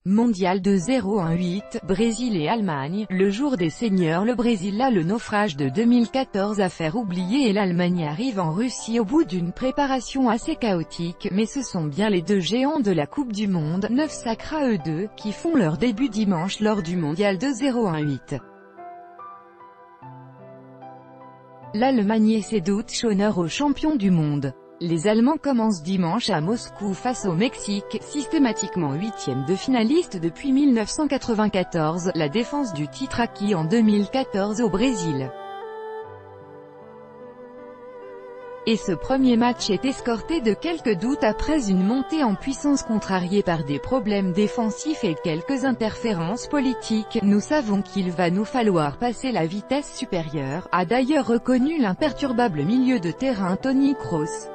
Mondial de 0-1-8, Brésil et Allemagne. Le jour des seigneurs, le Brésil a le naufrage de 2014 à faire oublier et l'Allemagne arrive en Russie au bout d'une préparation assez chaotique, mais ce sont bien les deux géants de la Coupe du Monde, 9 sacres à eux deux, qui font leur début dimanche lors du Mondial de 0-1-8. L'Allemagne et ses doutes honneur aux champions du monde. Les Allemands commencent dimanche à Moscou face au Mexique, systématiquement 8e de finaliste depuis 1994, la défense du titre acquis en 2014 au Brésil. Et ce premier match est escorté de quelques doutes après une montée en puissance contrariée par des problèmes défensifs et quelques interférences politiques. Nous savons qu'il va nous falloir passer la vitesse supérieure, a d'ailleurs reconnu l'imperturbable milieu de terrain Toni Kroos.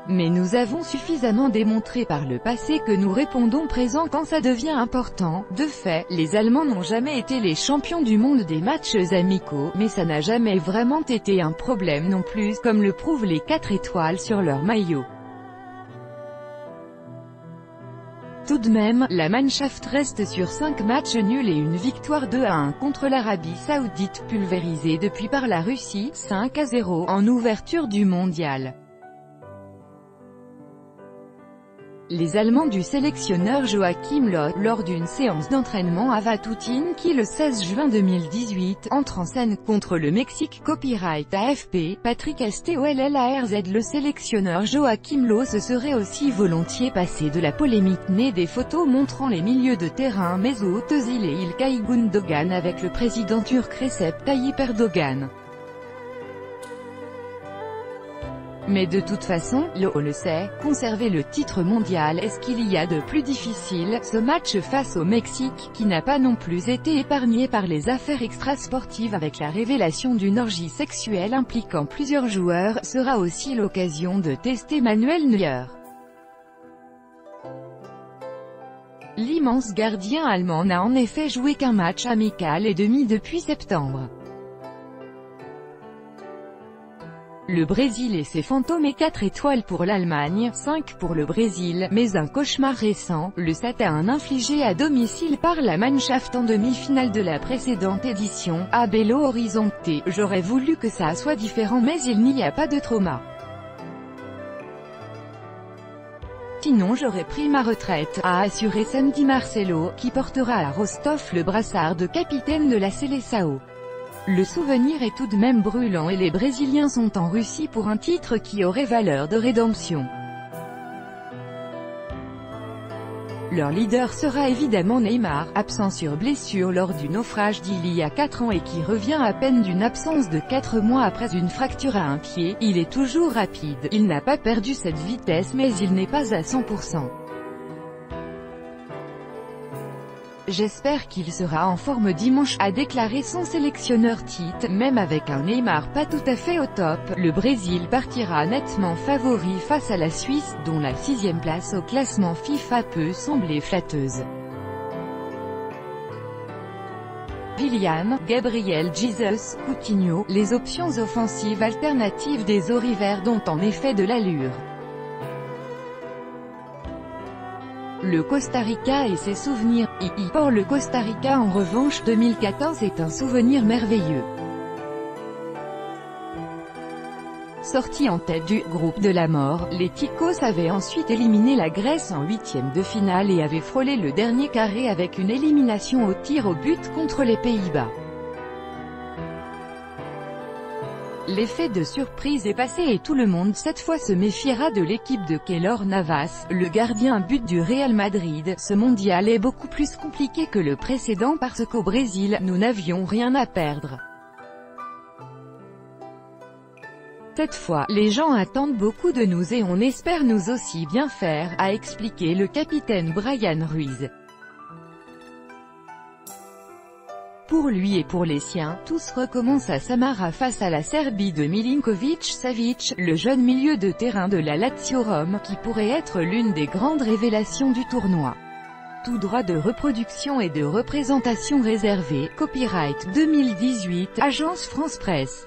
Mais nous avons suffisamment démontré par le passé que nous répondons présent quand ça devient important. De fait, les Allemands n'ont jamais été les champions du monde des matchs amicaux, mais ça n'a jamais vraiment été un problème non plus, comme le prouvent les 4 étoiles sur leur maillot. Tout de même, la Mannschaft reste sur 5 matchs nuls et une victoire 2-1 contre l'Arabie Saoudite pulvérisée depuis par la Russie, 5-0, en ouverture du mondial. Les Allemands du sélectionneur Joachim Löw, lors d'une séance d'entraînement à Vatoutine le 16 juin 2018, entrent en scène contre le Mexique. Copyright AFP, Patrick Stollarz. Le sélectionneur Joachim Löw se serait aussi volontiers passé de la polémique née des photos montrant les milieux de terrain Mesut Özil et İlkay Gündoğan avec le président turc Recep Tayyip Erdogan. Mais de toute façon, Löw le sait, conserver le titre mondial est ce qu'il y a de plus difficile. Ce match face au Mexique, qui n'a pas non plus été épargné par les affaires extrasportives avec la révélation d'une orgie sexuelle impliquant plusieurs joueurs, sera aussi l'occasion de tester Manuel Neuer. L'immense gardien allemand n'a en effet joué qu'un match amical et demi depuis septembre. Le Brésil et ses fantômes et 4 étoiles pour l'Allemagne, 5 pour le Brésil, mais un cauchemar récent, le 7-1 infligé à domicile par la Mannschaft en demi-finale de la précédente édition, à Belo Horizonte. J'aurais voulu que ça soit différent mais il n'y a pas de trauma. Sinon j'aurais pris ma retraite, a assuré samedi Marcelo, qui portera à Rostov le brassard de capitaine de la Seleção. Le souvenir est tout de même brûlant et les Brésiliens sont en Russie pour un titre qui aurait valeur de rédemption. Leur leader sera évidemment Neymar, absent sur blessure lors du naufrage d'il y a 4 ans et qui revient à peine d'une absence de 4 mois après une fracture à un pied. Il est toujours rapide, il n'a pas perdu cette vitesse mais il n'est pas à 100%. J'espère qu'il sera en forme dimanche, a déclaré son sélectionneur Tite. Même avec un Neymar pas tout à fait au top, le Brésil partira nettement favori face à la Suisse, dont la 6e place au classement FIFA peut sembler flatteuse. Willian, Gabriel Jesus, Coutinho, les options offensives alternatives des Aurivers ont en effet de l'allure. Le Costa Rica et ses souvenirs. Pour le Costa Rica en revanche 2014 est un souvenir merveilleux. Sortis en tête du « groupe de la mort », les Ticos avaient ensuite éliminé la Grèce en 8e de finale et avaient frôlé le dernier carré avec une élimination au tir au but contre les Pays-Bas. L'effet de surprise est passé et tout le monde cette fois se méfiera de l'équipe de Keylor Navas, le gardien but du Real Madrid. Ce mondial est beaucoup plus compliqué que le précédent parce qu'au Brésil, nous n'avions rien à perdre. Cette fois, les gens attendent beaucoup de nous et on espère nous aussi bien faire, a expliqué le capitaine Bryan Ruiz. Pour lui et pour les siens, tous recommencent à Samara face à la Serbie de Milinković-Savić, le jeune milieu de terrain de la Lazio Rome, qui pourrait être l'une des grandes révélations du tournoi. Tout droit de reproduction et de représentation réservé, copyright 2018, Agence France Presse.